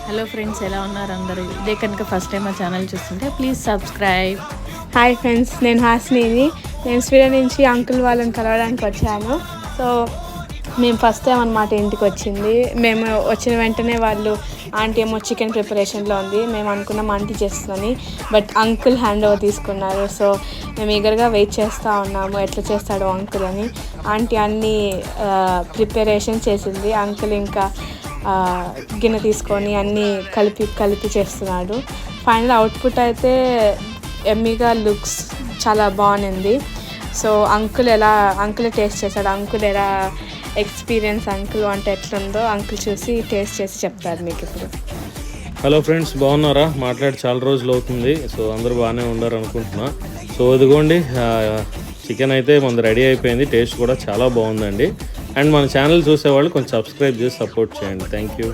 Hello friends, ఎలా ఉన్నారు అందరూ? ఇదే కనుక ఫస్ట్ టైం మా ఛానల్ చూస్తుంటే ప్లీజ్ సబ్స్క్రైబ్. హాయ్ ఫ్రెండ్స్, నేను హాస్నిని. నేను స్వీడన్ నుంచి అంకుల్ వాళ్ళని కలవడానికి వచ్చాను. సో మేము ఫస్ట్ టైం అనమాట ఇంటికి వచ్చింది. మేము వచ్చిన వెంటనే వాళ్ళు ఆంటీ ఏమో చికెన్ ప్రిపరేషన్లో ఉంది, మేము అనుకున్నాం ఆంటీ చేస్తుందని. బట్ అంకుల్ హ్యాండ్ ఓవర్ తీసుకున్నారు. సో మేము ఈగర్గా వెయిట్ చేస్తూ ఉన్నాము ఎట్లా చేస్తాడో అంకుల్ అని. ఆంటీ అన్నీ ప్రిపరేషన్ చేసింది, అంకుల్ ఇంకా గిన్నె తీసుకొని అన్నీ కలిపి చేస్తున్నాడు. ఫైనల్ అవుట్పుట్ అయితే ఎమ్మీగా లుక్స్ చాలా బాగుంది. సో అంకుల్ టేస్ట్ చేశాడు. అంకుల్ ఎలా ఎక్స్పీరియన్స్ అంకుల్ అంటే ఎట్లుందో అంకుల్ చూసి టేస్ట్ చేసి చెప్తారు మీకు ఇప్పుడు. హలో ఫ్రెండ్స్, బాగున్నారా? మాట్లాడి చాలా రోజులు అవుతుంది. సో అందరూ బాగానే ఉన్నారు అనుకుంటున్నా. సో ఇదిగోండి, చికెన్ అయితే మనది రెడీ అయిపోయింది. టేస్ట్ కూడా చాలా బాగుందండి. అండ్ మన ఛానల్ చూసేవాళ్ళు కొంచెం సబ్స్క్రైబ్ చేసి సపోర్ట్ చేయండి. Thank you.